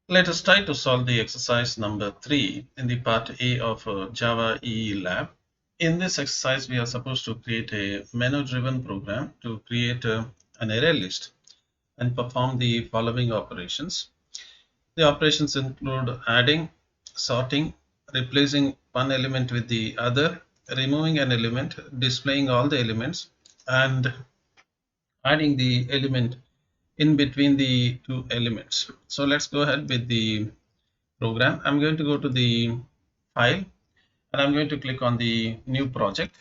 Let us try to solve the exercise number 3 in the part A of Java EE lab. In this exercise, we are supposed to create a menu-driven program to create an array list and perform the following operations. The operations include adding, sorting, replacing one element with the other, removing an element, displaying all the elements, and adding the element in between the two elements. So let's go ahead with the program. I'm going to go to the file and I'm going to click on the new project.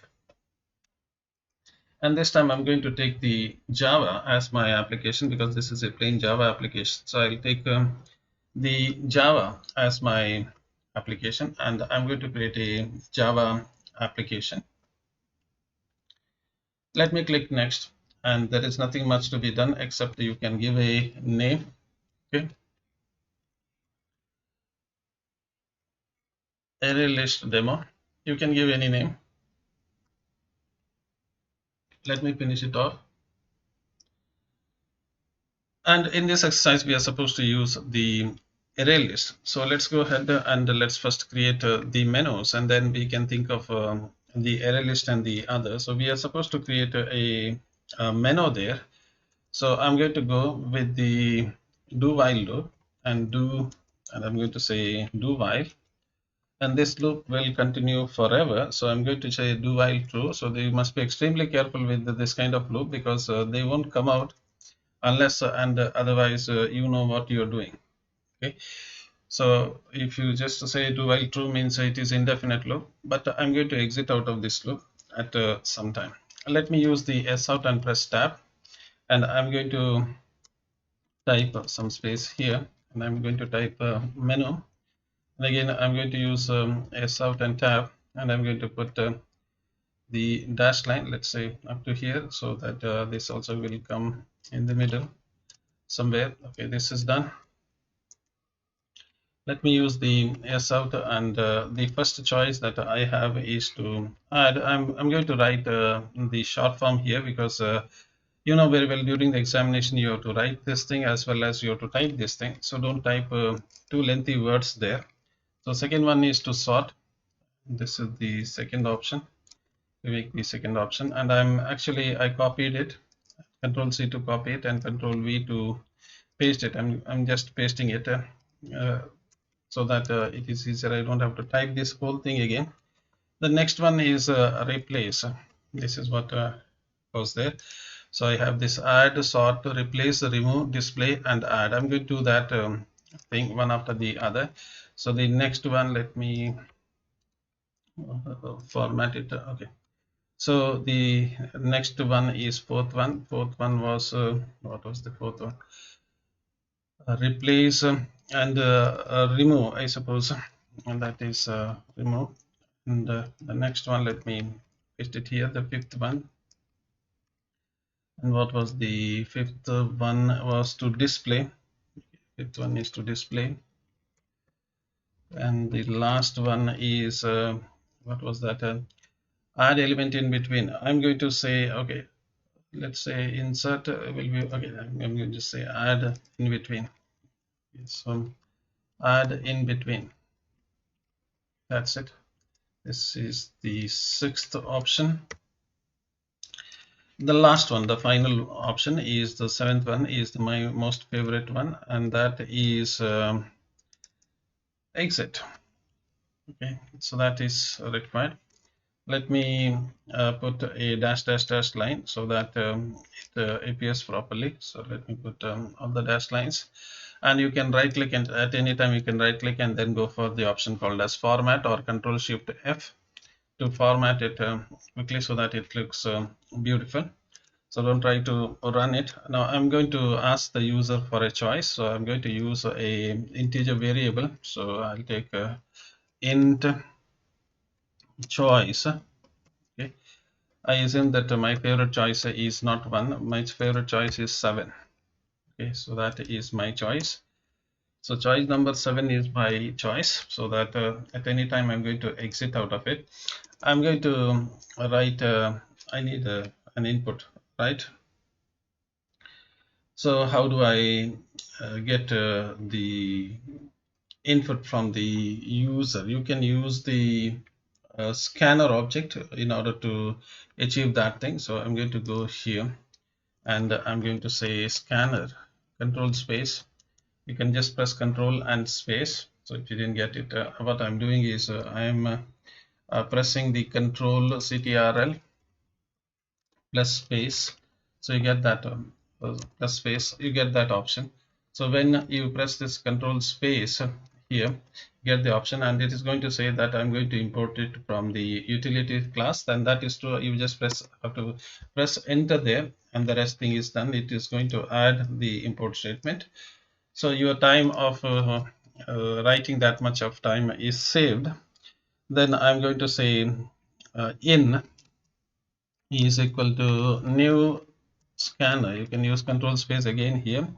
And this time I'm going to take the Java as my application because this is a plain Java application. So I'll take the Java as my application and I'm going to create a Java application. Let me click next, and there is nothing much to be done except you can give a name. Okay, ArrayList demo. You can give any name. Let me finish it off. And in this exercise, we are supposed to use the array list. So let's go ahead and let's first create the menus, and then we can think of the array list and the other. So we are supposed to create a menu there. So I'm going to go with the do while loop and I'm going to say do while, and this loop will continue forever. So I'm going to say do while true. So you must be extremely careful with this kind of loop because they won't come out unless and otherwise you know what you're doing. Okay, so if you just say do while true means it is indefinite loop, but I'm going to exit out of this loop at some time. Let me use the S out and press tab, and I'm going to type some space here, and I'm going to type menu, and again I'm going to use S out and tab, and I'm going to put the dash line, let's say up to here, so that this also will come in the middle somewhere. Okay, this is done. Let me use the S out, and the first choice that I have is to add. I'm going to write the short form here because you know very well during the examination you have to write this thing as well as you have to type this thing. So don't type too lengthy words there. So second one is to sort. This is the second option. We make the second option, and I copied it. Control C to copy it and Control V to paste it. I'm just pasting it. So that it is easier. I don't have to type this whole thing again. The next one is replace. This is what goes there. So I have this add, sort, replace, remove, display, and add. I'm going to do that thing one after the other. So the next one, let me format it. Okay. So the next one is fourth one. Fourth one was what was the fourth one? Replace and remove, I suppose, and that is remove. And the next one, let me paste it here, the fifth one. And what was the fifth one? Was to display. Fifth one is to display. And the last one is what was that? Add element in between. I'm going to say, okay, let's say insert will be okay. I'm going to say add in between. So add in between. That's it. This is the sixth option. The last one, the final option, is the seventh one, is my most favorite one, and that is exit. Okay, so that is required. Let me put a dash dash dash line so that it appears properly. So let me put all the dash lines, and you can right click, and at any time you can right click and then go for the option called as format or Control Shift F to format it quickly so that it looks beautiful. So don't try to run it. Now I'm going to ask the user for a choice. So I'm going to use a integer variable. So I'll take int choice. Okay. I assume that my favorite choice is not 1. My favorite choice is 7. Okay, so that is my choice. So choice number 7 is my choice. So that at any time I'm going to exit out of it. I'm going to write. I need an input, right? So how do I get the input from the user. You can use the scanner object in order to achieve that thing. So I'm going to go here and I'm going to say scanner control space. You can just press control and space. So if you didn't get it, what I'm doing is I'm pressing the control CTRL plus space. So you get that plus space, you get that option. So when you press this control space here, get the option, and it is going to say that I'm going to import it from the utility class. Then that is to, you just have to press enter there, and the rest thing is done. It is going to add the import statement. So your time of writing that much of time is saved. Then I'm going to say in is equal to new scanner. You can use control space again here,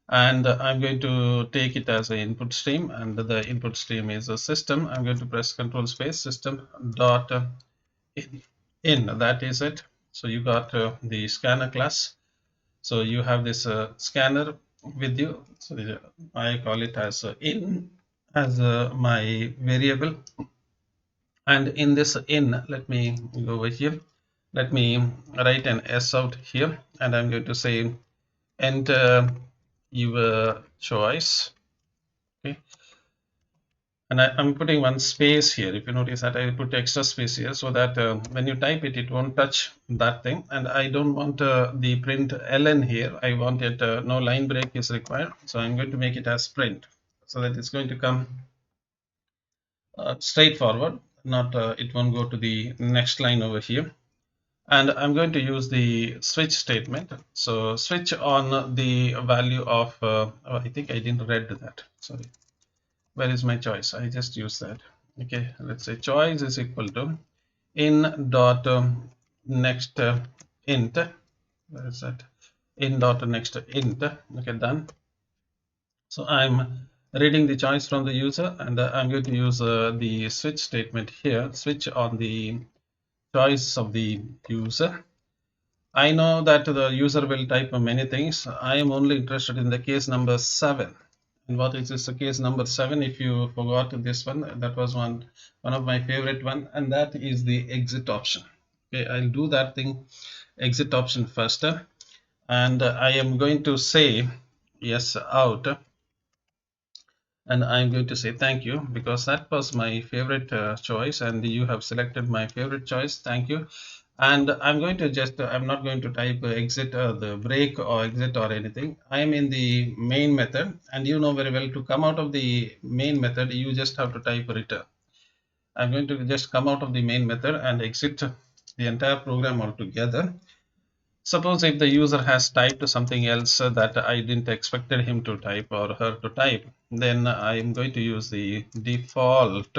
and I'm going to take it as an input stream, and the input stream is a system. I'm going to press control space system dot in, that is it. So you got the scanner class. So you have this scanner with you. So I call it as in as my variable, and in this in, let me go over here, let me write an s out here, and I'm going to say enter your choice. Okay, and I'm putting one space here. If you notice that I put extra space here, so that when you type it, it won't touch that thing. And I don't want the print ln here. I want it no line break is required, so I'm going to make it as print, so that it's going to come straightforward, not it won't go to the next line over here. And I'm going to use the switch statement. So switch on the value of oh, I think I didn't read that, sorry. Where is my choice? I just used that. Okay, let's say choice is equal to in dot next int. Where is that? In dot next int. Okay, done. So I'm reading the choice from the user, and I'm going to use the switch statement here. Switch on the choice of the user. I know that the user will type many things. I am only interested in the case number 7. And what is this case number 7? If you forgot this one, that was one of my favorite one, and that is the exit option. Okay, I'll do that thing, exit option first, and I am going to say yes out, and I'm going to say thank you, because that was my favorite choice, and you have selected my favorite choice. Thank you. And I'm going to just I'm not going to type exit the break or exit or anything. I'm in the main method, and you know very well, to come out of the main method you just have to type return. I'm going to just come out of the main method and exit the entire program altogether. Suppose if the user has typed something else that I didn't expected him to type or her to type, then I am going to use the default.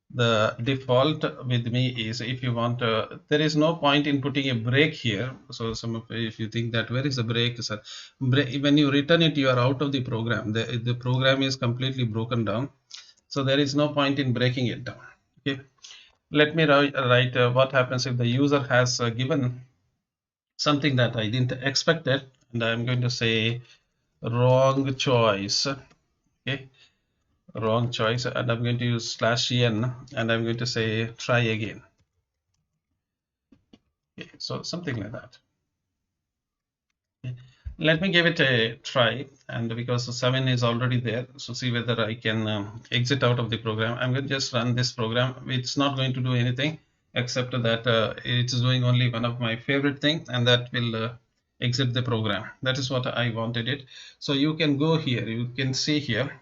The default with me is, if you want there is no point in putting a break here. So some of, if you think that where is the break, sir, when you return it, you are out of the program. The program is completely broken down, so there is no point in breaking it down. Okay, let me write what happens if the user has given something that I didn't expect it, and I'm going to say wrong choice. Okay, wrong choice, and I'm going to use /n, and I'm going to say try again. Okay, so something like that. Okay. Let me give it a try, and because the 7 is already there, so see whether I can exit out of the program. I'm going to just run this program. It's not going to do anything except that it's doing only one of my favorite thing, and that will exit the program. That is what I wanted it. So you can go here, you can see here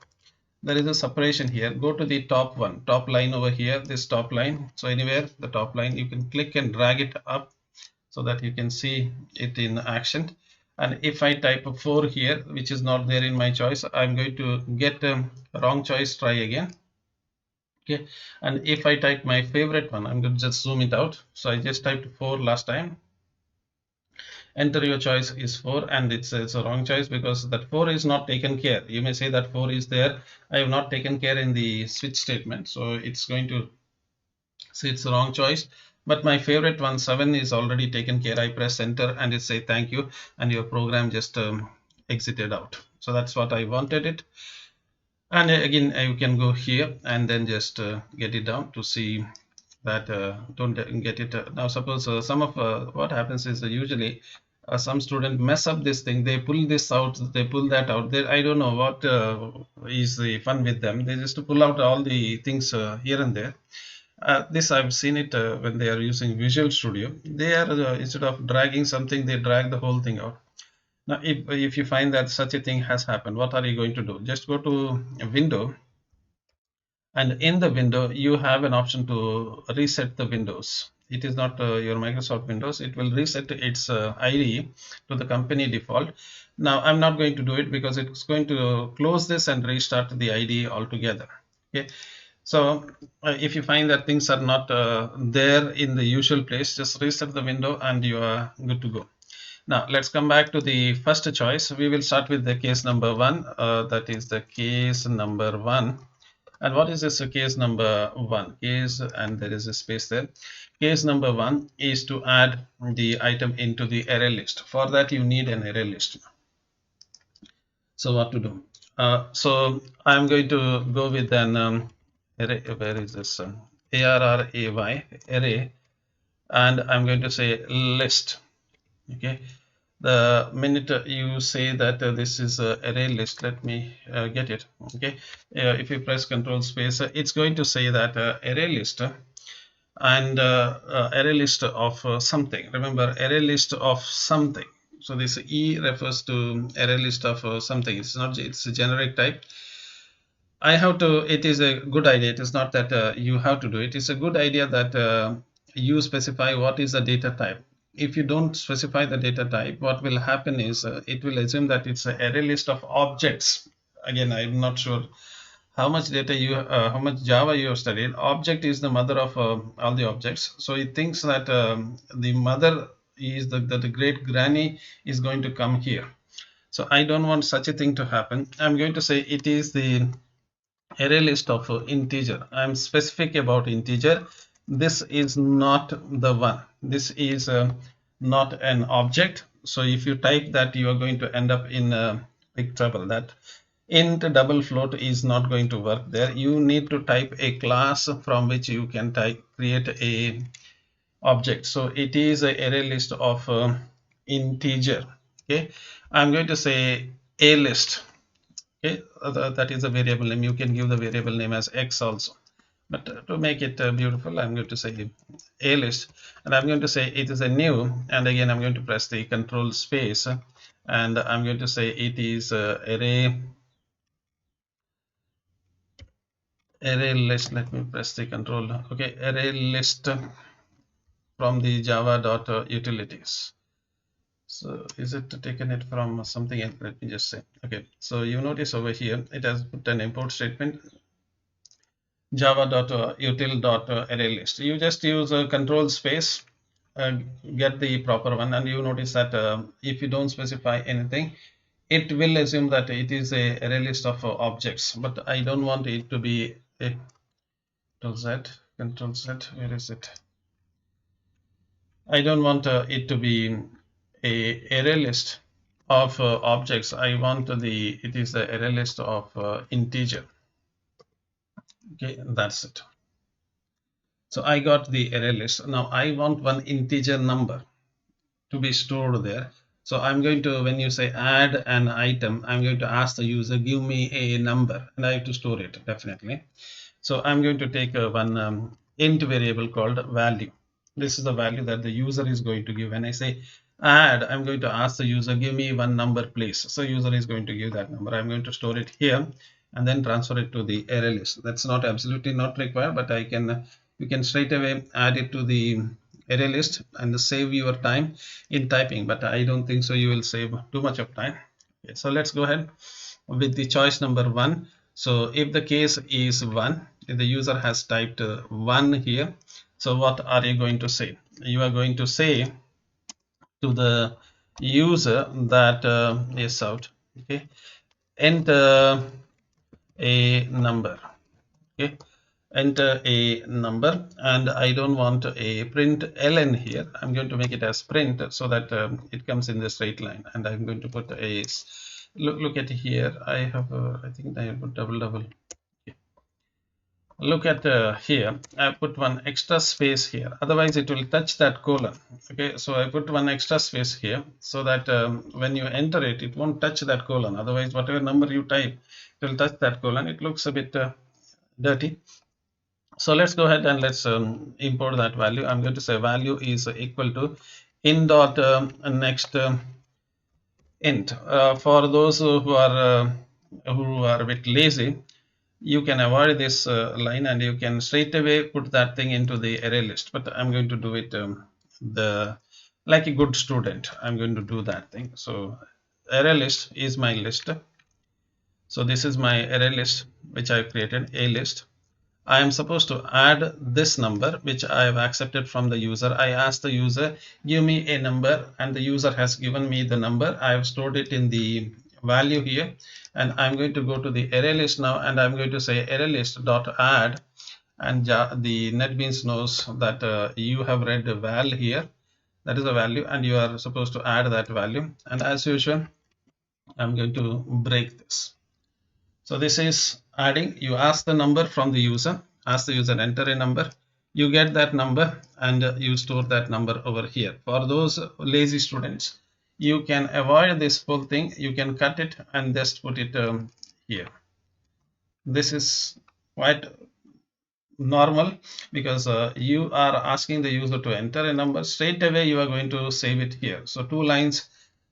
there is a separation here. Go to the top one, top line over here, this top line. So anywhere the top line, you can click and drag it up so that you can see it in action. And if I type 4 here, which is not there in my choice, I'm going to get wrong choice, try again. Okay, and if I type my favorite one, I'm going to just zoom it out. So I just typed 4 last time. Enter your choice is 4, and it's a wrong choice because that 4 is not taken care. You may say that 4 is there, I have not taken care in the switch statement, so it's going to say it's the wrong choice. But my favorite one, 7, is already taken care. I press enter and it say thank you, and your program just exited out. So that's what I wanted it. And again, you can go here and then just get it down to see that don't get it. Now suppose some of what happens is usually some student mess up this thing, they pull this out, they pull that out. I don't know what is the fun with them. They just pull out all the things here and there. This I've seen it when they are using Visual Studio. They are instead of dragging something, they drag the whole thing out. Now, if you find that such a thing has happened, what are you going to do? Just go to a window, and in the window, you have an option to reset the windows. It is not your Microsoft Windows. It will reset its ID to the company default. Now, I'm not going to do it because it's going to close this and restart the ID altogether. Okay. So if you find that things are not there in the usual place, just reset the window and you are good to go. Now let's come back to the first choice. We will start with the case number one. That is the case number one. And what is this case number one? Case, and there is a space there. Case number one is to add the item into the array list. For that, you need an array list. So what to do? So I'm going to go with an array. Where is this? ARRAY array, and I'm going to say list. Okay. The minute you say that this is array list, let me get it. Okay. If you press Control space, it's going to say that array list and array list of something. Remember, array list of something. So this E refers to array list of something. It's not. It's a generic type. I have to. It is a good idea. It is not that you have to do it. It's a good idea that you specify what is the data type. If you don't specify the data type, what will happen is it will assume that it's an array list of objects. Again, I'm not sure how much data how much Java you have studied. Object is the mother of all the objects. So it thinks that the mother is the great granny is going to come here. So I don't want such a thing to happen. I'm going to say it is the array list of integer. I'm specific about integer. This is not the one. This is not an object. So if you type that, you are going to end up in big trouble. That int double float is not going to work there. You need to type a class from which you can create a object. So it is an array list of integer. Okay, I'm going to say a list. Okay, that is a variable name. You can give the variable name as x also, but to make it beautiful, I'm going to say a list, and I'm going to say it is a new, and again I'm going to press the control space, and I'm going to say it is array list. Let me press the control. Okay, array list from the java.utilities. So is it taken it from something else? Let me just say. Okay, so you notice over here it has put an import statement java.util.ArrayList. You just use a control space, get the proper one, and you notice that if you don't specify anything, it will assume that it is a array list of objects. But I don't want it to be a control Z. Where is it? I don't want it to be a array list of objects. I want it is the array list of integer. Okay, that's it. So I got the array list. Now I want one integer number to be stored there. So I'm going to, when you say add an item, I'm going to ask the user, give me a number, and I have to store it definitely. So I'm going to take one int variable called value. This is the value that the user is going to give. When I say add, I'm going to ask the user, give me one number please. So user is going to give that number. I'm going to store it here and then transfer it to the array list. That's not absolutely not required, but you can straight away add it to the array list and save your time in typing, but I don't think so you will save too much of time. Okay, so let's go ahead with the choice number one. So if the case is 1, if the user has typed 1 here, so what are you going to say? You are going to say to the user that yes out, okay, enter a number. Okay, enter a number, and I don't want a print ln here. I'm going to make it as print so that it comes in the straight line, and I'm going to put a look at here. I have I think I have put double. Look at here. I put one extra space here, otherwise it will touch that colon. Okay, so I put one extra space here so that when you enter it, it won't touch that colon. Otherwise, whatever number you type, it will touch that colon. It looks a bit dirty. So let's go ahead and let's import that value. I'm going to say value is equal to in dot next int. For those who are a bit lazy, you can avoid this line and you can straight away put that thing into the array list. But I'm going to do it the like a good student. I'm going to do that thing. So array list is my list. So this is my array list which I've created, a list. I am supposed to add this number which I have accepted from the user. I asked the user, give me a number, and the user has given me the number. I have stored it in the value here, and I'm going to go to the array list now, and I'm going to say array list dot add, and the NetBeans knows that you have read the val here. That is a value, and you are supposed to add that value. And as usual, I'm going to break this. So this is adding. You ask the number from the user, ask the user enter a number, you get that number, and you store that number over here. For those lazy students, you can avoid this whole thing. You can cut it and just put it here. This is quite normal because you are asking the user to enter a number. Straight away you are going to save it here. So 2 lines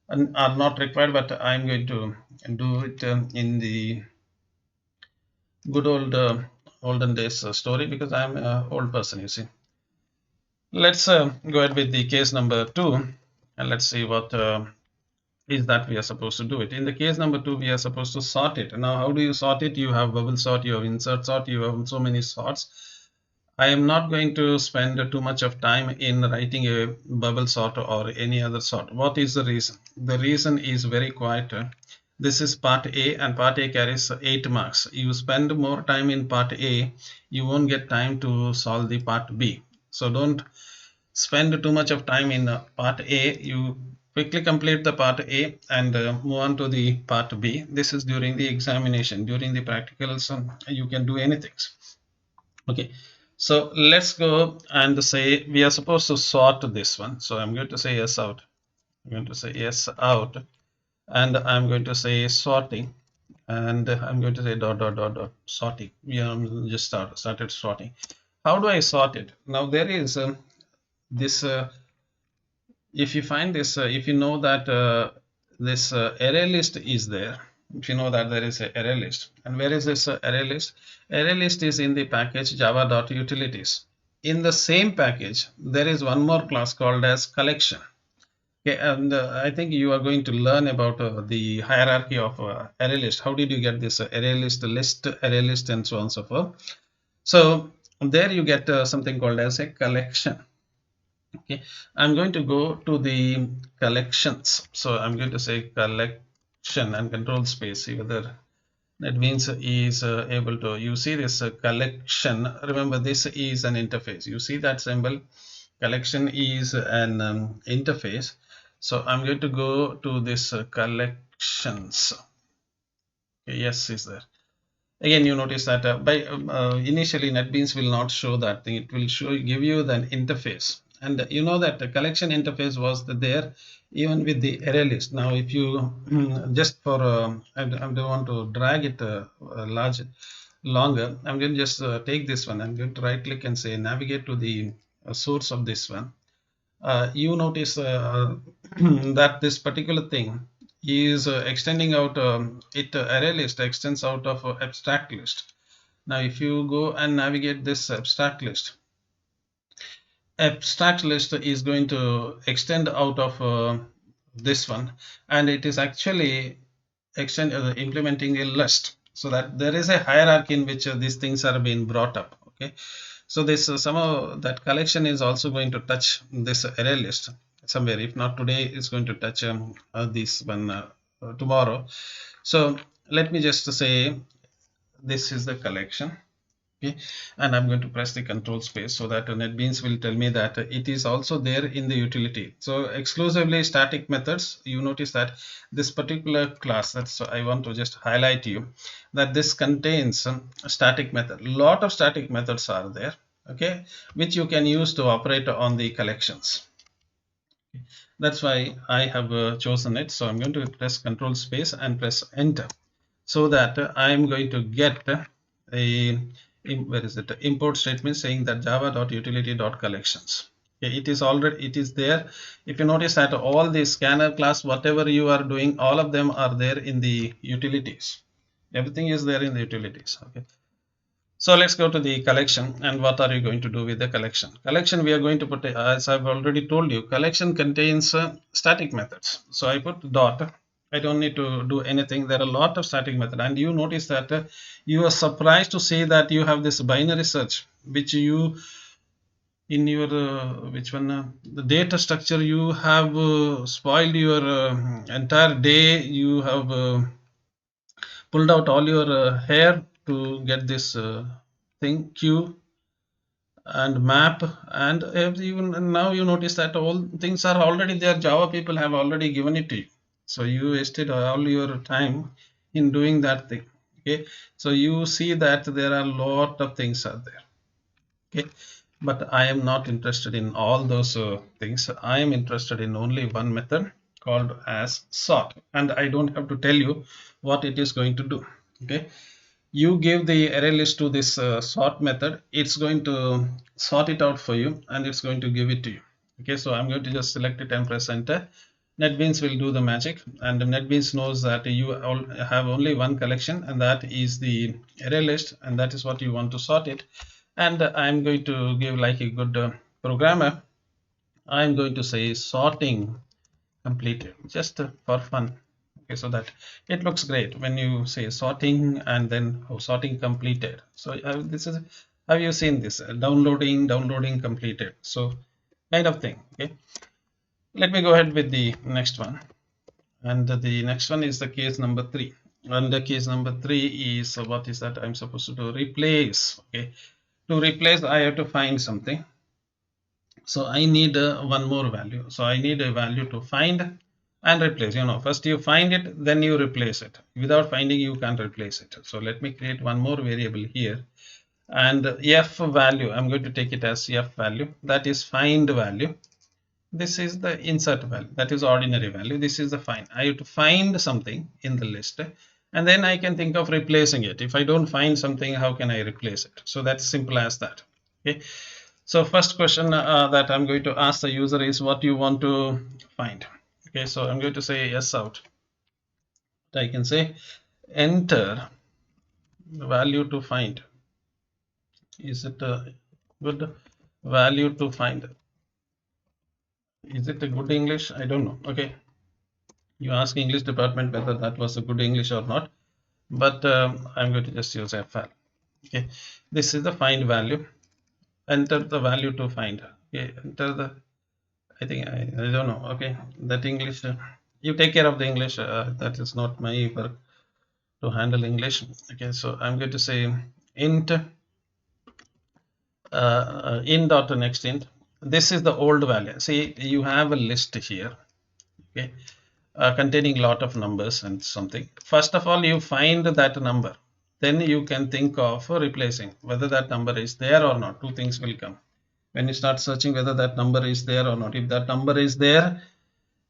are not required, but I'm going to do it in the good old olden days story because I'm an old person, you see. Let's go ahead with the case number 2, and let's see what is that we are supposed to do it. In the case number 2, we are supposed to sort it. Now, how do you sort it? You have bubble sort, you have insert sort, you have so many sorts. I am not going to spend too much of time in writing a bubble sort or any other sort. What is the reason? The reason is very quiet. This is part A, and part A carries 8 marks. You spend more time in part A, you won't get time to solve the part B. So don't spend too much of time in part A. You quickly complete the part A and move on to the part B. This is during the examination. During the practicals, you can do anything. Okay, so let's go and say we are supposed to sort this one. So I'm going to say yes out. I'm going to say yes out, and I'm going to say sorting, and I'm going to say dot sorting. We just started sorting. How do I sort it? Now there is this. If you find this, if you know that this array list is there, if you know that there is an array list, and where is this array list? Array list is in the package java.utilities. In the same package, there is one more class called as collection. Okay, and I think you are going to learn about the hierarchy of array list. How did you get this array list, array list, and so on and so forth? So there you get something called as a collection. Okay, I'm going to go to the collections. So I'm going to say collection and control space, see whether that means is able to, you see this collection. Remember, this is an interface. You see that symbol, collection is an interface. So I'm going to go to this collections. Okay, yes, is there. Again, you notice that by initially NetBeans will not show that thing. It will give you the interface, and you know that the collection interface was there even with the array list. Now, if you just for I don't want to drag it longer. I'm going to just take this one. I'm going to right click and say navigate to the source of this one. You notice that this particular thing is extending out array list extends out of abstract list. Now if you go and navigate this abstract list is going to extend out of this one, and it is actually implementing a list, so that there is a hierarchy in which these things are being brought up. Okay, so this somehow that collection is also going to touch this array list somewhere. If not today, it's going to touch this one tomorrow. So let me just say this is the collection. Okay, and I'm going to press the control space so that NetBeans will tell me that it is also there in the utility. So exclusively static methods, you notice that this particular class, that's I want to just highlight you that this contains a static method. Lot of static methods are there, okay, which you can use to operate on the collections. That's why I have chosen it. So I'm going to press control space and press enter so that I'm going to get a where is it import statement saying that java.utility.collections. Okay, it is there. If you notice that all the scanner class, whatever you are doing, all of them are there in the utilities. Everything is there in the utilities. Okay, so let's go to the collection, and what are you going to do with the collection? Collection, we are going to put, as I've already told you, collection contains static methods. So I put dot. I don't need to do anything. There are a lot of static methods, and you notice that you are surprised to see that you have this binary search, which you in your which one the data structure you have spoiled your entire day. You have pulled out all your hair to get this thing queue and map, and even now you notice that all things are already there. Java people have already given it to you, so you wasted all your time in doing that thing. Okay, so you see that there are a lot of things are there. Okay, but I am not interested in all those things. I am interested in only one method called as sort, and I don't have to tell you what it is going to do. Okay, you give the array list to this sort method, it's going to sort it out for you and it's going to give it to you. Okay, so I'm going to just select it and press enter. NetBeans will do the magic, and NetBeans knows that you all have only one collection, and that is the array list, and that is what you want to sort it. And I'm going to give like a good programmer, I'm going to say sorting completed, just for fun. Okay, so that it looks great when you say sorting and then sorting completed. So this is, have you seen this downloading completed, so kind of thing. Okay, let me go ahead with the next one, and the next one is the case number 3. And the case number 3 is what is that I'm supposed to do? Replace. Okay, to replace I have to find something. So I need one more value. So I need a value to find and replace. First you find it, then you replace it. Without finding, you can't replace it. So let me create one more variable here. And f value, I'm going to take it as f value. That is find value. This is the insert value. That is ordinary value. This is the find. I have to find something in the list. And then I can think of replacing it. If I don't find something, how can I replace it? So that's simple as that. Okay. So first question that I'm going to ask the user is what you want to find. Okay, so I'm going to say yes out. I can say enter value to find. Is it a good value to find? Is it a good English? I don't know. Okay, you ask English department whether that was a good English or not. But I'm going to just use FL. Okay, this is the find value. Enter the value to find. Okay, enter the, I think I don't know. Okay, that English, you take care of the English. That is not my work to handle English. Okay, so I'm going to say int in dot next int. This is the old value. See, you have a list here. Okay, containing lot of numbers and something. First of all, you find that number. Then you can think of replacing whether that number is there or not. Two things will come when you start searching whether that number is there or not. If that number is there,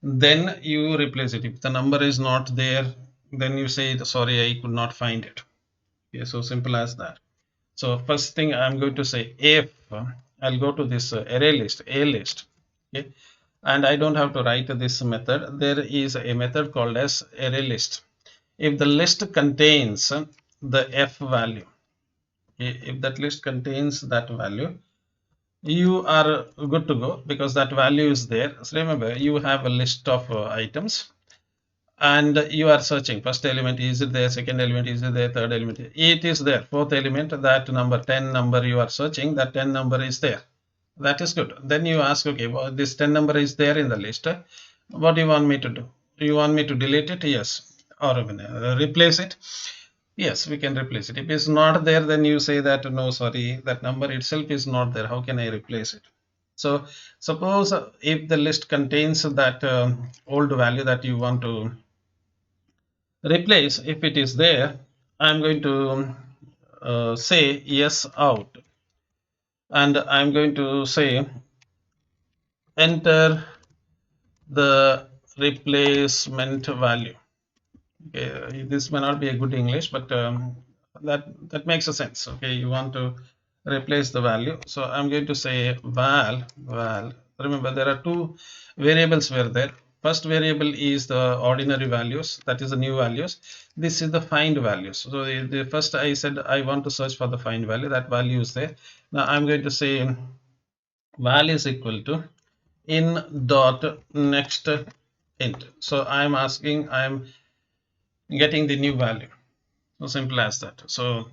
then you replace it. If the number is not there, then you say sorry, I could not find it. Okay, so simple as that. So first thing I'm going to say, if I'll go to this array list, a list. Okay, and I don't have to write this method. There is a method called as array list. If the list contains the f value, okay, if that list contains that value, you are good to go because that value is there. So remember, you have a list of items and you are searching. First element, is it there? Second element, is it there? Third element, it is there. Fourth element, that number 10 number you are searching, that 10 number is there. That is good. Then you ask, okay, well, this 10 number is there in the list. What do you want me to do? Do you want me to delete it? Yes. Or replace it? Yes, we can replace it. If it's not there, then you say that no, sorry, that number itself is not there. How can I replace it? So suppose if the list contains that old value that you want to replace, if it is there, I'm going to say yes out, and I'm going to say enter the replacement value. Okay, this may not be a good English, but that makes a sense. Okay, you want to replace the value, so I'm going to say val. Remember, there are two variables were there. First variable is the ordinary values, that is the new values. This is the find values. So the first I said I want to search for the find value. That value is there. Now I'm going to say val is equal to in dot next int. So I'm asking, I'm getting the new value. So simple as that. So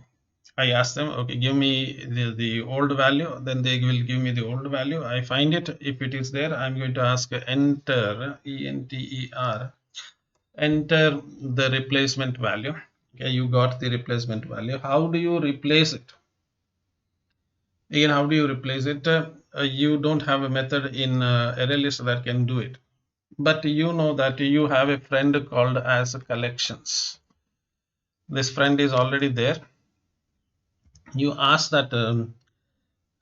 I ask them, okay, give me the old value, then they will give me the old value. I find it. If it is there, I'm going to ask enter, enter, enter the replacement value. Okay, you got the replacement value. How do you replace it? Again, how do you replace it? You don't have a method in ArrayList that can do it. But you know that you have a friend called as collections. This friend is already there. You ask that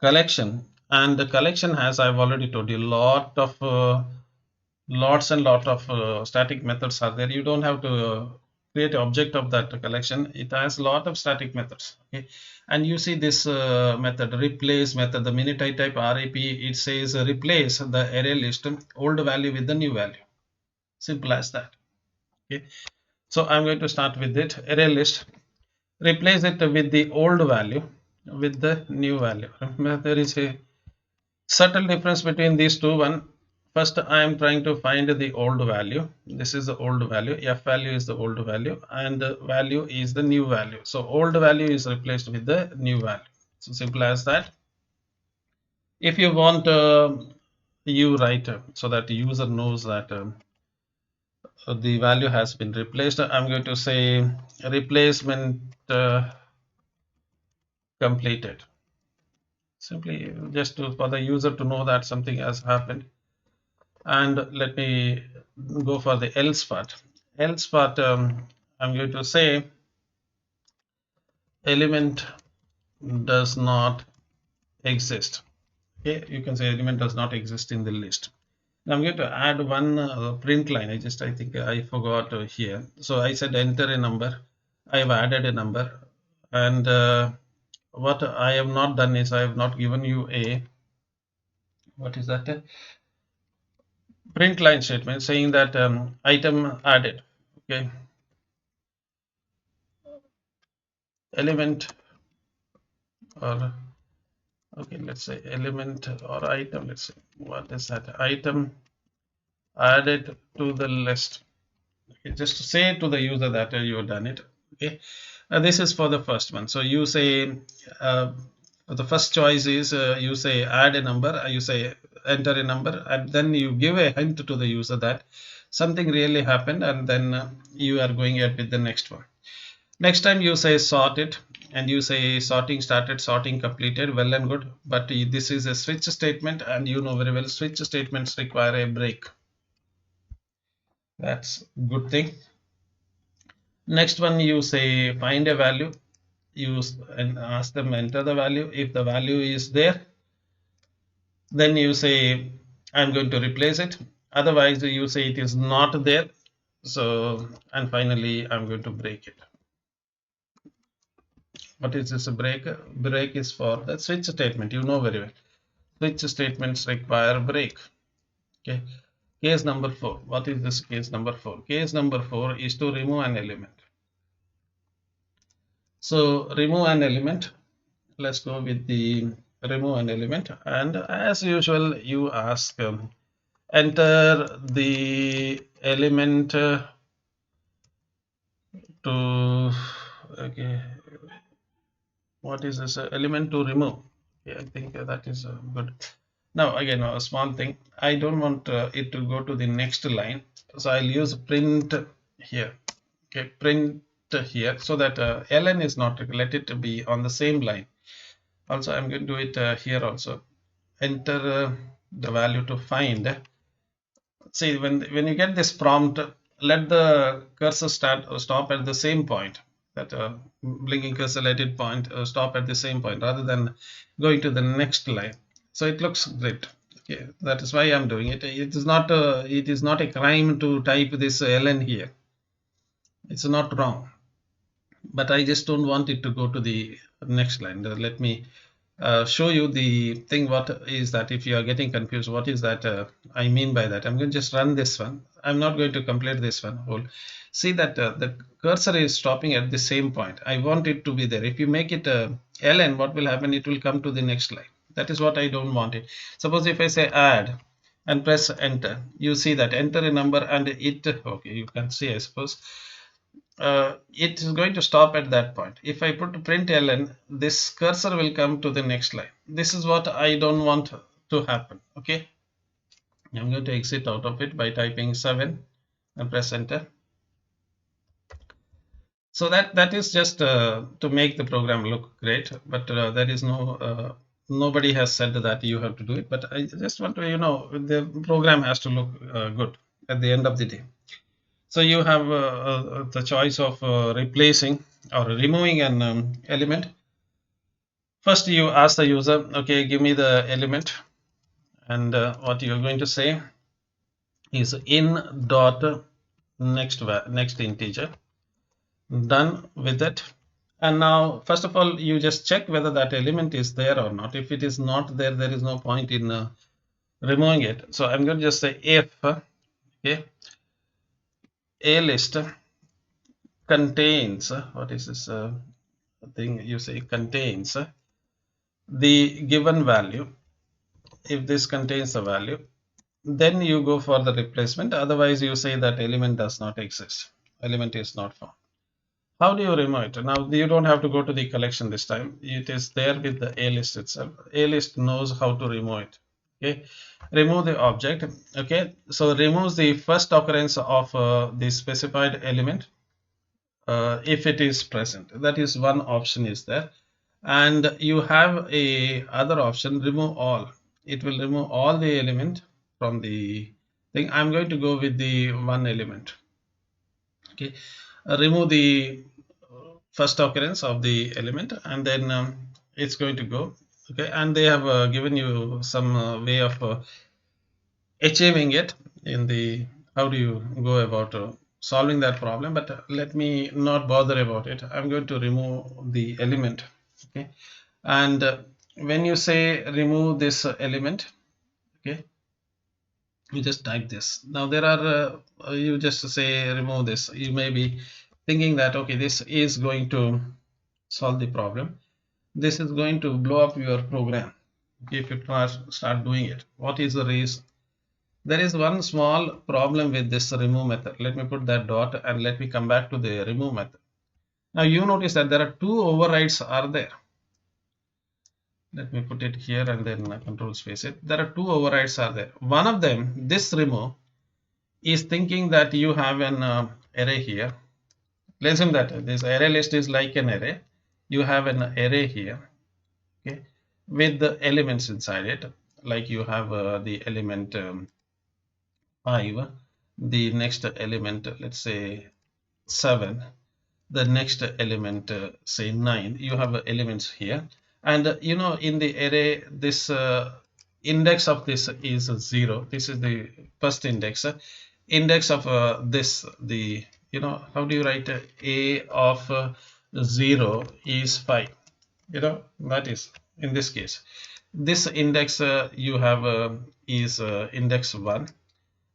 collection, and the collection has, I've already told you, lots and lot of static methods are there. You don't have to create an object of that collection. It has a lot of static methods. Okay, and you see this method, replace method. The minute I type RAP, it says replace the array list old value with the new value. Simple as that. Okay, so I'm going to start with it. Array list, replace it with the old value with the new value. Remember, there is a subtle difference between these two. One, first I am trying to find the old value. This is the old value. F value is the old value, and the value is the new value. So old value is replaced with the new value. So simple as that. If you want, you write so that the user knows that the value has been replaced. I'm going to say replacement completed. Simply just for the user to know that something has happened. And let me go for the else part. Else part, I'm going to say element does not exist. Okay, you can say element does not exist in the list. Now I'm going to add one print line. I think I forgot here. So I said enter a number. I have added a number, and what I have not done is I have not given you a, what is that? Print line statement saying that item added. Okay, element, or okay, let's say element or item. Let's say, what is that? Item added to the list. Okay, just say to the user that you have done it. Okay, this is for the first one. So you say the first choice is you say add a number, you say enter a number, and then you give a hint to the user that something really happened, and then you are going ahead with the next one. Next time you say sort it, and you say sorting started, sorting completed, well and good. But this is a switch statement, and you know very well switch statements require a break. That's good thing. Next one, you say find a value, use and ask them enter the value. If the value is there, then you say I'm going to replace it. Otherwise, you say it is not there. So, and finally, I'm going to break it. What is this break? Break is for the switch statement. You know very well. Switch statements require break. Okay. Case number 4. What is this case number 4? Case number 4 is to remove an element. So remove an element. Let's go with the remove an element. And as usual, you ask enter the element to, okay, what is this element to remove? Okay, I think that is good. Now again, a small thing. I don't want it to go to the next line, so I'll use print here. Okay, print here so that ln is not, let it be on the same line. Also, I'm going to do it here also. Enter the value to find. See, when you get this prompt, let the cursor stop at the same point. That blinking cursor, let it point stop at the same point rather than going to the next line. So it looks great. Okay, that is why I'm doing it. It is not a crime to type this ln here. It's not wrong, but I just don't want it to go to the next line. Let me show you the thing. What is that? If you are getting confused, what is that I mean by that? I'm going to just run this one. I'm not going to complete this one whole. See that the cursor is stopping at the same point. I want it to be there. If you make it ln, what will happen? It will come to the next line. That is what I don't want it. Suppose if I say add and press enter, you see that enter a number and it, okay, you can see, I suppose it is going to stop at that point. If I put print ln, this cursor will come to the next line. This is what I don't want to happen. Okay, I'm going to exit out of it by typing 7 and press enter. So that is just to make the program look great, but there is no nobody has said that you have to do it. But I just want to, the program has to look good at the end of the day. So you have the choice of replacing or removing an element. First, you ask the user, okay, give me the element, and what you're going to say is in dot next integer. Done with it. And now, first of all, you just check whether that element is there or not. If it is not there, there is no point in removing it. So I'm going to just say if okay, a list contains what is this thing you say contains the given value. If this contains the value, then you go for the replacement. Otherwise, you say that element does not exist. Element is not found. How do you remove it? Now you don't have to go to the collection this time. It is there with the A list itself. A list knows how to remove it. Okay, remove the object. Okay, so removes the first occurrence of the specified element if it is present. That is one option is there, and you have a other option, remove all. It will remove all the element from the thing. I'm going to go with the one element. Okay, remove the first occurrence of the element, and then it's going to go. Okay, and they have given you some way of achieving it in the how do you go about solving that problem, but let me not bother about it. I'm going to remove the element. Okay, and when you say remove this element, okay, you just type this. Now there are you just say remove this. You may be thinking that okay, this is going to solve the problem. This is going to blow up your program if you start doing it. What is the reason? There is one small problem with this remove method. Let me put that dot and let me come back to the remove method. Now you notice that there are two overrides are there. Let me put it here and then control space it. There are two overrides are there. One of them, this remove, is thinking that you have an array here. Let's assume that this array list is like an array. You have an array here, okay, with the elements inside it. Like you have the element 5, the next element, let's say 7, the next element, say 9. You have elements here, and in the array, this index of this is 0. This is the first index. Index of this, the how do you write a of 0 is 5. That is in this case. This index you have is index 1,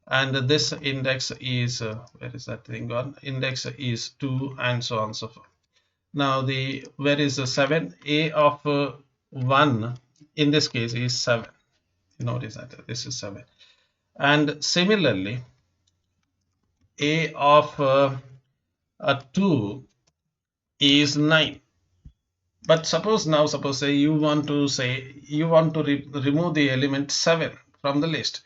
and this index is where is that thing gone? Index is 2, and so on and so forth. Now the where is the 7? A of 1 in this case is 7. You notice that this is 7, and similarly a of 2 is 9. But suppose say you want to remove the element 7 from the list.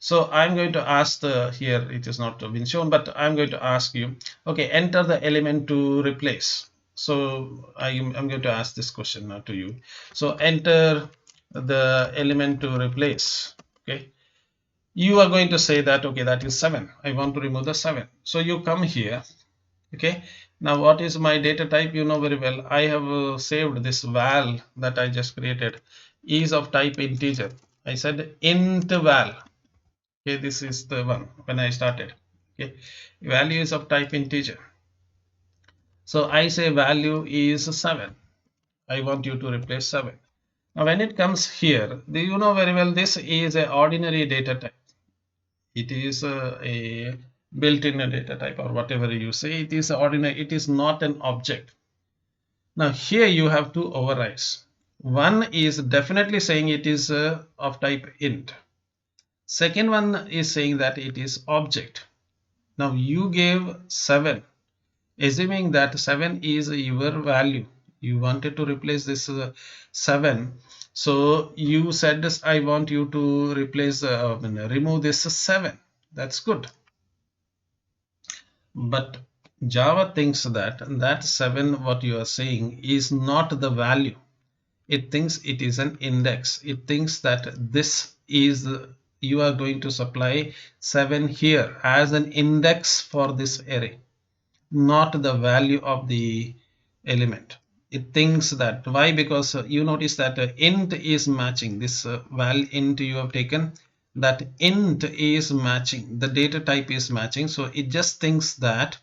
So I'm going to ask here it is not been shown, but I'm going to ask you, okay, enter the element to replace. So I'm going to ask this question now to you. So enter the element to replace. Okay, you are going to say that, okay, that is 7. I want to remove the 7. So you come here. Okay, now what is my data type? You know very well. I have saved this val that I just created is of type integer. I said int val. Okay, this is the one when I started. Okay, value is of type integer. So I say value is 7. I want you to replace 7. Now when it comes here, you know very well this is a ordinary data type. It is a built-in data type, or whatever you say. It is ordinary. It is not an object. Now here you have two overrides. One is definitely saying it is of type int. Second one is saying that it is object. Now you gave 7, assuming that 7 is your value. You wanted to replace this 7. So you said this, I want you to replace, remove this 7. That's good. But Java thinks that that 7 what you are saying is not the value. It thinks it is an index. It thinks that this is, you are going to supply 7 here as an index for this array, not the value of the element. It thinks that. Why? Because you notice that int is matching this val int you have taken, that int is matching, the data type is matching. So it just thinks that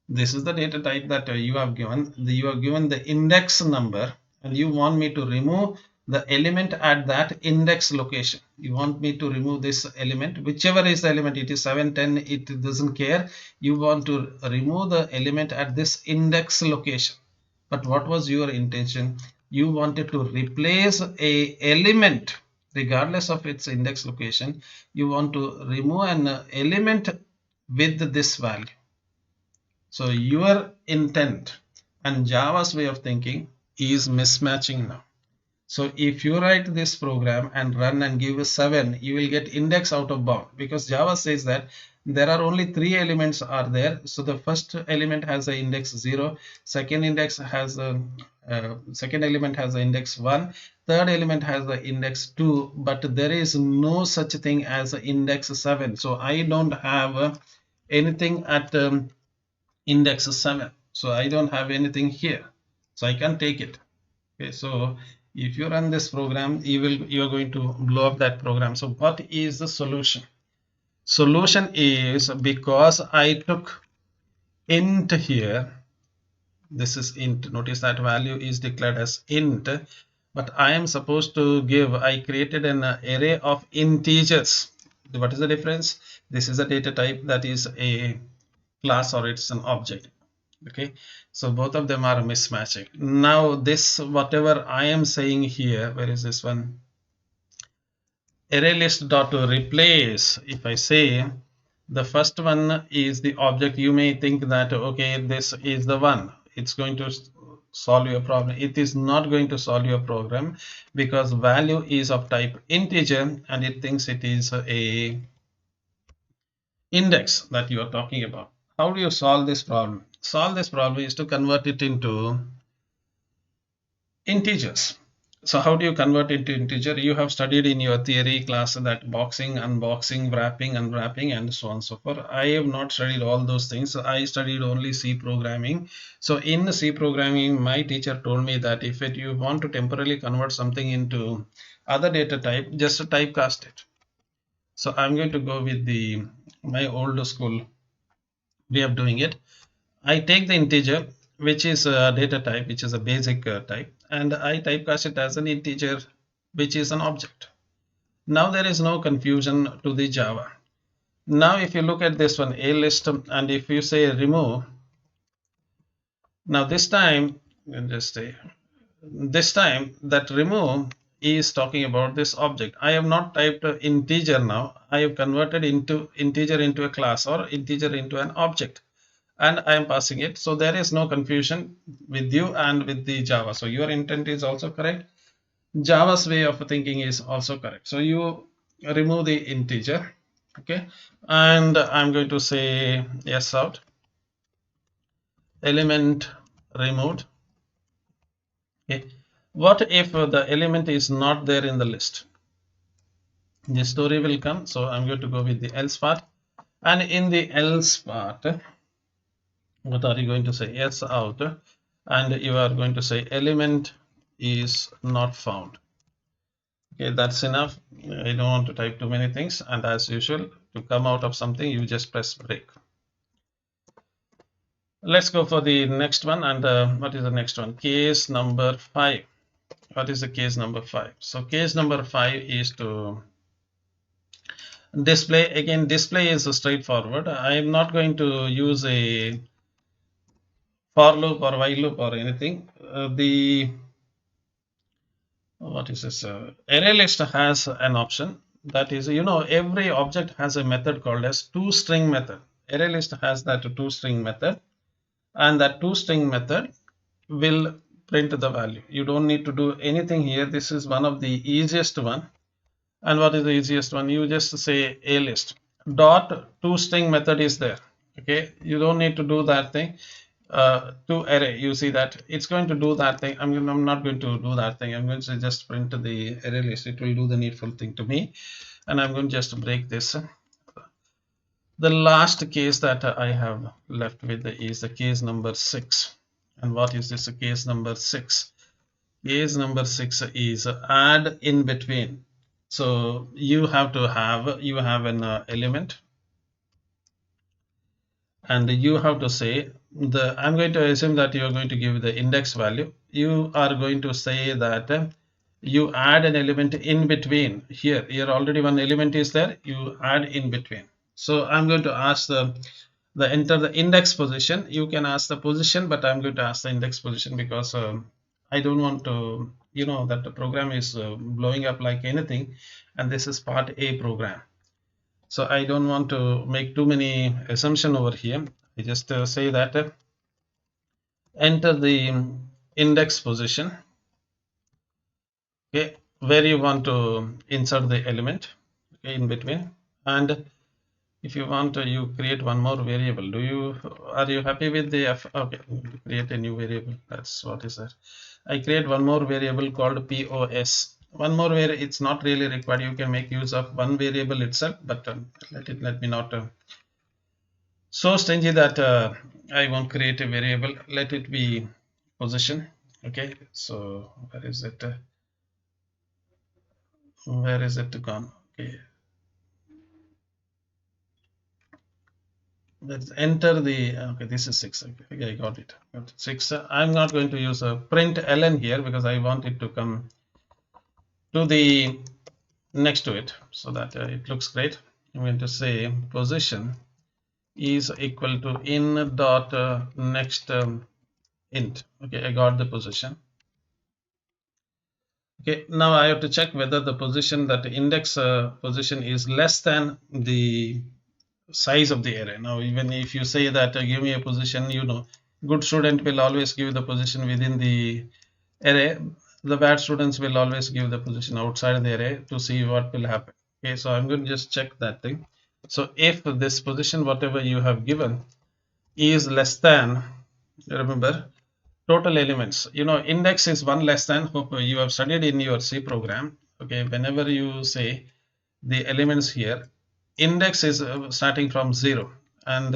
this is the data type that you have given. You have given the index number, and you want me to remove the element at that index location. You want me to remove this element, whichever is the element, it is 7, 10, it doesn't care. You want to remove the element at this index location. But what was your intention? You wanted to replace a element regardless of its index location. You want to remove an element with this value. So your intent and Java's way of thinking is mismatching now. So if you write this program and run and give a 7, you will get index out of bound, because Java says that there are only 3 elements are there. So the first element has the index 0, second index has the second element has the index 1, third element has the index 2, but there is no such thing as index 7. So I don't have anything at index 7. So I don't have anything here. So I can take it. Okay, so if you run this program, you are going to blow up that program. So what is the solution? Solution is, because I took int here, this is int. Notice that value is declared as int, but I am supposed to give, I created an array of integers. What is the difference? This is a data type, that is a class, or it's an object. Okay, so both of them are mismatching. Now this, whatever I am saying here, where is this one? ArrayList dot to replace. If I say the first one is the object, you may think that, okay, this is the one, it's going to solve your problem. It is not going to solve your program, because value is of type integer and it thinks it is a index that you are talking about. How do you solve this problem? Solve this problem is to convert it into integers. So how do you convert it to integer? You have studied in your theory class that boxing, unboxing, wrapping, unwrapping, and so on and so forth. I have not studied all those things. I studied only C programming. So in C programming, my teacher told me that if you want to temporarily convert something into other data type, just typecast it. So I'm going to go with the my old school way of doing it. I take the integer, which is a data type, which is a basic type, and I typecast it as an integer, which is an object. Now there is no confusion to the Java. Now if you look at this one, a list, and if you say remove, now this time, just say, this time that remove is talking about this object. I have not typed integer now. I have converted into integer into a class, or integer into an object, and I am passing it. So there is no confusion with you and with the Java. So your intent is also correct. Java's way of thinking is also correct. So you remove the integer. Okay, and I'm going to say yes out, element removed. Okay, what if the element is not there in the list? The story will come, so I'm going to go with the else part, and in the else part, what are you going to say? Yes out, and you are going to say element is not found. Okay, that's enough. I don't want to type too many things, and as usual, to come out of something, you just press break. Let's go for the next one. And what is the next one? Case number 5. What is the case number 5? So case number 5 is to display. Again, display is straightforward. I am not going to use a for loop or while loop or anything. The what is this? Array list has an option that is, every object has a method called as toString method. Array list has that toString method, and that toString method will print the value. You don't need to do anything here. This is one of the easiest one. And what is the easiest one? You just say a list dot toString method is there. Okay, you don't need to do that thing. To array, you see that it's going to do that thing. I'm not going to do that thing. I'm going to just print the array list. It will do the needful thing to me, and I'm going to just break this. The last case that I have left with is the case number 6. And what is this case number 6? Case number 6 is add in between. So you have an element, and you have to say I'm going to assume that you are going to give the index value. You are going to say that you add an element in between. Here already one element is there, you add in between. So I'm going to ask the enter the index position. You can ask the position, but I'm going to ask the index position because I don't want to, that the program is blowing up like anything, and this is part A program. So I don't want to make too many assumption over here. I just say that enter the index position, okay, where you want to insert the element, okay, in between. And if you want to, you create one more variable. Are you happy with the okay, create a new variable. That's what is that. I create one more variable called POS. One more where it's not really required. You can make use of one variable itself, but let me not so stingy that I won't create a variable. Let it be position. Okay, so where is it gone? Okay, let's enter the okay, this is 6. Okay, I got it. 6. I'm not going to use a print ln here because I want it to come to the next to it so that it looks great. I'm going to say position is equal to in dot next int. Okay, I got the position. Okay, now I have to check whether the position, that index position, is less than the size of the array. Now, even if you say that give me a position, good student will always give the position within the array. The bad students will always give the position outside the array to see what will happen. Okay, so I'm going to just check that thing. So if this position, whatever you have given, is less than, remember, total elements, index is one less than, hope you have studied in your C program. Okay, whenever you say the elements here, index is starting from 0, and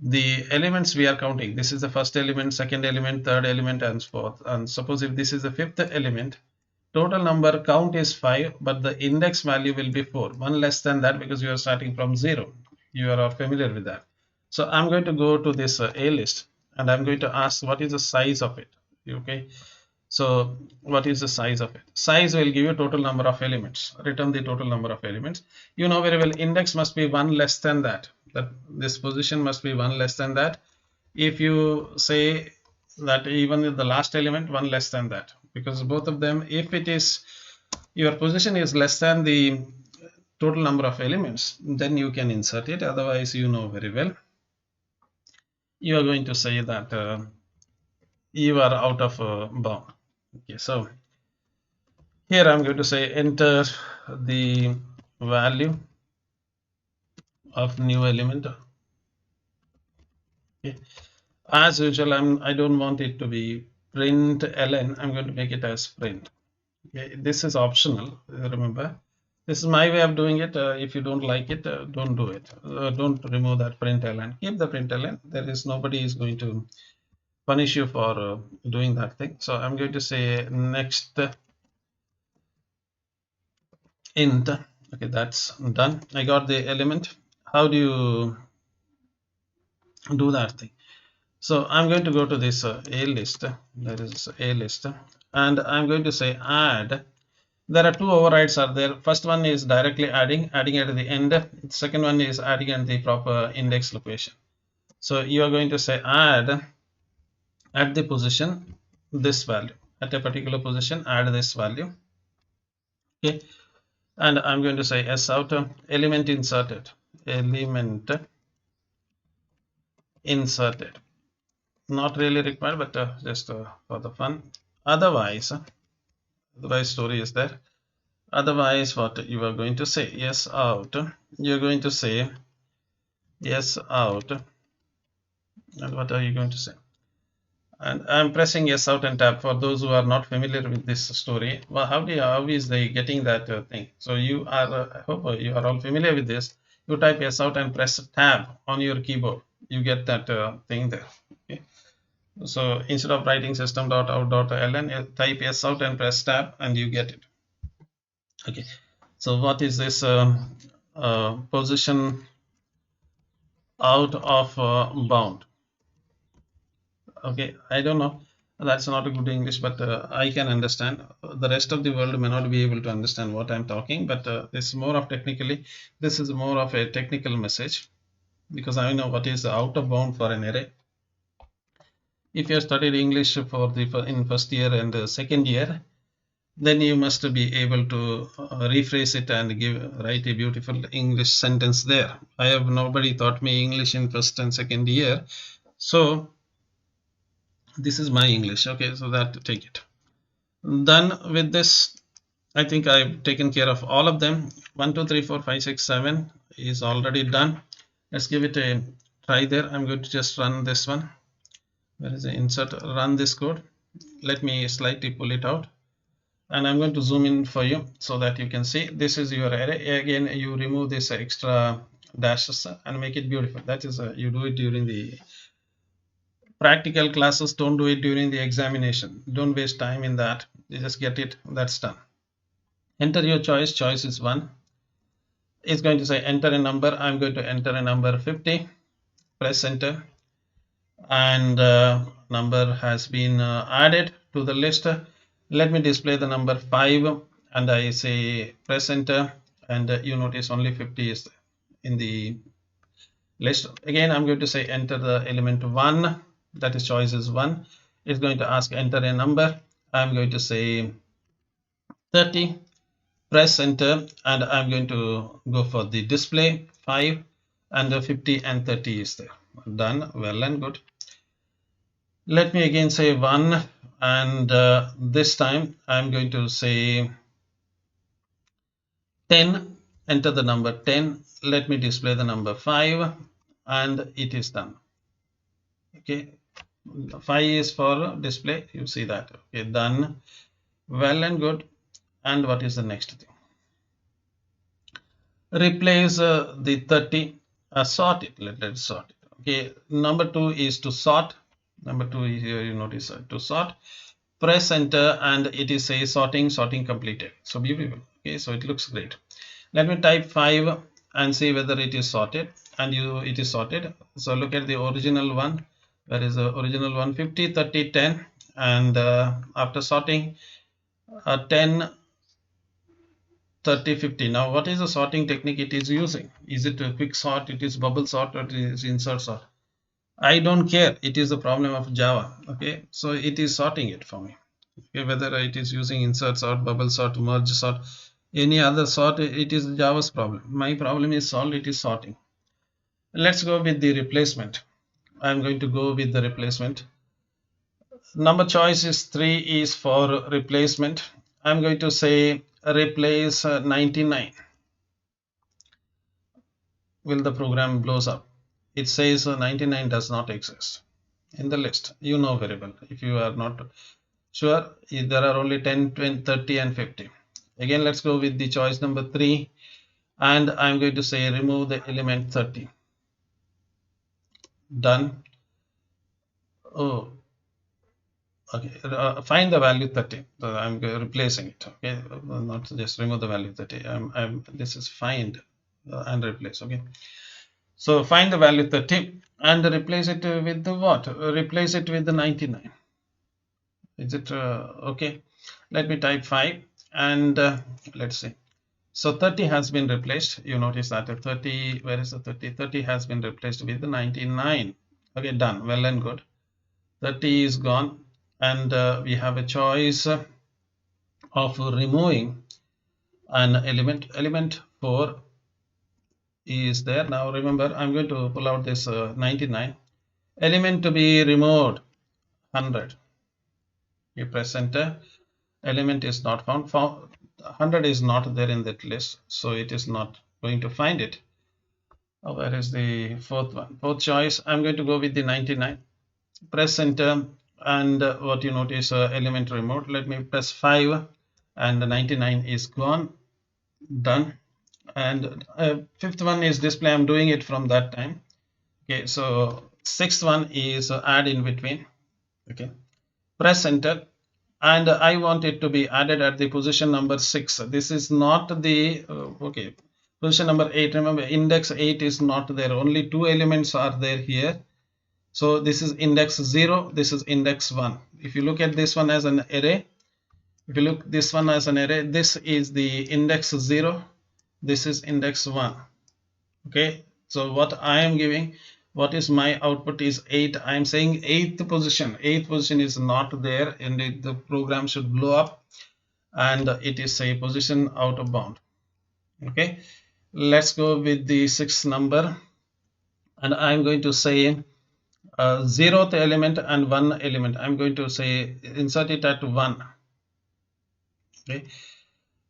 the elements we are counting, this is the first element, second element, third element, and so forth. And suppose if this is the fifth element, total number count is 5, but the index value will be 4, one less than that, because you are starting from 0. You are familiar with that. So I'm going to go to this A list, and I'm going to ask what is the size of it. Okay, so what is the size of it? Size will give you total number of elements. Return the total number of elements. You know very well, index must be one less than that. That this position must be one less than that. If you say that even the last element one less than that, because both of them, if it is your position is less than the total number of elements, then you can insert it. Otherwise, you know very well, you are going to say that you are out of bound. Okay, so here I'm going to say enter the value of new element. Okay. As usual, I don't want it to be print ln. I'm going to make it as print. Okay. This is optional. Remember, this is my way of doing it. If you don't like it, don't do it. Don't remove that print ln. Keep the print ln. There is nobody is going to punish you for doing that thing. So I'm going to say next int. Okay, that's done. I got the element. How do you do that thing? So I'm going to go to this a list. There is a list, and I'm going to say add. There are two overrides are there. First one is directly adding at the end. Second one is adding at the proper index location. So you are going to say add at the position this value, at a particular position add this value. Okay, and I'm going to say s out element inserted, not really required, but just for the fun. Otherwise story is there. Otherwise, what you are going to say, yes out, you're going to say yes out, and what are you going to say? And I'm pressing yes out and tab for those who are not familiar with this story. Well, how is they getting that thing? So you are, I hope you are all familiar with this. You type yes out and press tab on your keyboard. You get that thing there. Okay. So instead of writing system.out.ln, type yes out and press tab, and you get it. Okay. So what is this position out of bound? Okay, I don't know. That's not a good English, but I can understand. The rest of the world may not be able to understand what I'm talking, but this is more of technically. This is more of a technical message because I know what is the out of bound for an array. If you have studied English in first year and second year, then you must be able to rephrase it and write a beautiful English sentence there. I have nobody taught me English in first and second year, so this is my English. Okay, so that take it. Done with this. I think I've taken care of all of them. 1, 2, 3, 4, 5, 6, 7 is already done. Let's give it a try there. I'm going to just run this one. Where is the insert? Run this code. Let me slightly pull it out. And I'm going to zoom in for you so that you can see this is your array. Again, you remove this extra dashes and make it beautiful. That is, you do it during the practical classes. Don't do it during the examination. Don't waste time in that. You just get it. That's done. Enter your choice. Choice is 1. It's going to say enter a number. I'm going to enter a number 50. Press enter, and number has been added to the list. Let me display the number 5, and I say press enter, and you notice only 50 is in the list. Again, I'm going to say enter the element 1, that is choice is 1. It's going to ask enter a number. I'm going to say 30. Press enter, and I'm going to go for the display 5, and the 50 and 30 is there. Done. Well and good. Let me again say 1, and this time I'm going to say 10. Enter the number 10. Let me display the number 5, and it is done. Okay, 5 is for display. You see that. Okay, done. Well and good. And what is the next thing? Replace the 30. Sort it. Let's sort it. Okay, number 2 is to sort. Number 2 is here. You notice to sort. Press enter, and it is a sorting completed. So beautiful. Okay, so it looks great. Let me type 5 and see whether it is sorted, and it is sorted. So look at the original one. Where is the original one? 50, 30, 10, and after sorting 10, 30, 50. Now what is the sorting technique it is using? Is it a quick sort, it is bubble sort, or it is insert sort? I don't care. It is the problem of Java. Okay, so it is sorting it for me. Okay, whether it is using insert sort, bubble sort, merge sort, any other sort, it is Java's problem. My problem is solved. It is sorting. Let's go with the replacement. I'm going to go with the replacement. Number choice is 3 is for replacement. I'm going to say replace 99. will the program blows up? It says 99 does not exist in the list. You know very well. If you are not sure, there are only 10, 20, 30 and 50. Again, let's go with the choice number 3, and I'm going to say remove the element 30. Done. Oh, okay. Find the value 30. So I'm replacing it. Okay, not just remove the value 30. This is find and replace. Okay. So find the value 30 and replace it with the what? Replace it with the 99. Is it okay? Let me type 5 and let's see. So 30 has been replaced. You notice that 30, where is the 30? 30 has been replaced with the 99. Okay, done. Well and good. 30 is gone, and we have a choice of removing an element. Element 4 is there. Now remember, I'm going to pull out this 99. Element to be removed 100. You press enter. Element is not found. 100 is not there in that list, so it is not going to find it. Oh, where is the fourth one? Fourth choice, I'm going to go with the 99. Press enter, and what you notice, element removed. Let me press 5, and the 99 is gone. Done. And fifth one is display. I'm doing it from that time. Okay, so sixth one is add in between. Okay, press enter, and I want it to be added at the position number 6. This is not the okay, position number 8. Remember, index 8 is not there. Only 2 elements are there here. So this is index 0, this is index 1. If you look at this one as an array, if you look this one as an array, this is the index 0, this is index 1. Okay, so what I am giving, what is my output is 8. I am saying 8th position. 8th position is not there, and the program should blow up, and it is a position out of bound. Okay, let's go with the 6th number, and I'm going to say 0th element and 1 element. I'm going to say insert it at 1. Okay,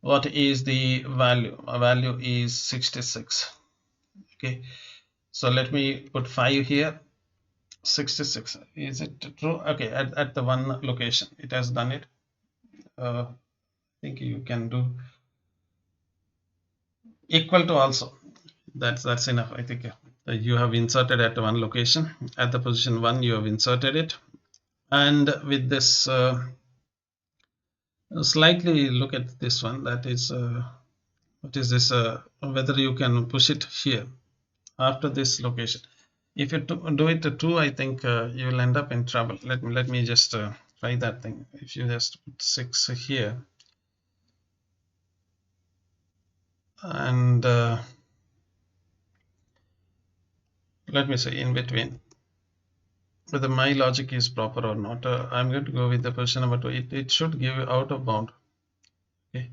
what is the value? Value is 66. Okay, so let me put 5 here. 66, is it true? Okay, at the 1 location it has done it. I think you can do equal to also. That's enough. I think you have inserted at 1 location. At the position 1 you have inserted it, and with this slightly look at this one. That is what is this, whether you can push it here after this location. If you do it to 2, I think you will end up in trouble. Let me just try that thing. If you just put 6 here, and let me say in between, whether my logic is proper or not. I'm going to go with the position number 2. It should give out of bound. Okay,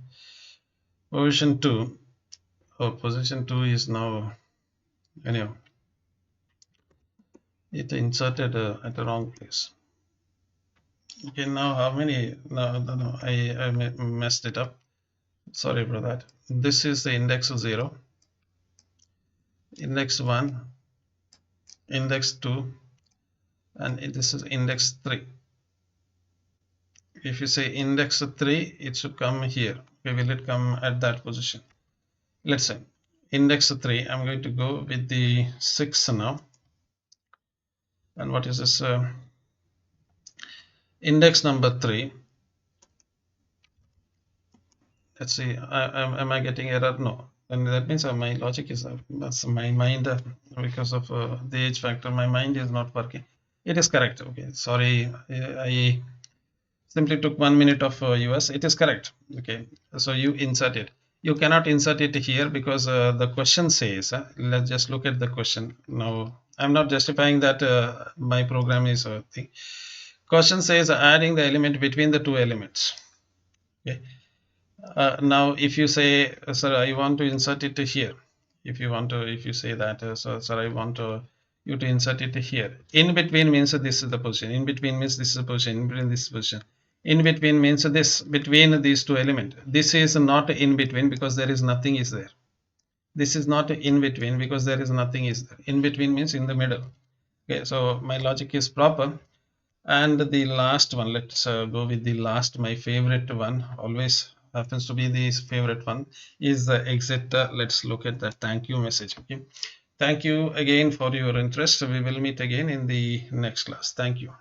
position 2. Oh, position 2 is now, anyhow, it inserted at the wrong place. Okay, now how many? No, I messed it up. Sorry for that. This is the index 0, index 1, index 2, and this is index 3. If you say index 3, it should come here. Okay, will it come at that position? Let's say index 3. I'm going to go with the 6 now. And what is this? Index number 3. Let's see. Am I getting error? No. And that means my logic is that's my mind, because of the age factor. My mind is not working. It is correct. Okay. Sorry, I simply took 1 minute of yours. It is correct. Okay. So you insert it. You cannot insert it here because the question says. Let's just look at the question now. I'm not justifying that my program is a thing. Question says adding the element between the 2 elements. Okay. Now if you say, sir, I want to insert it here. If you say that, so sir, I want you to insert it here. In between means this is the position. In between means this is the position. In between this position. In between means this between these 2 elements. This is not in between because there is nothing is there. This is not in between because there is nothing is there. In between means in the middle. Okay, so my logic is proper. And the last one, let's go with the last, my favorite one, always happens to be the favorite one, is the exit. Let's look at the thank you message. Okay, thank you again for your interest. We will meet again in the next class. Thank you.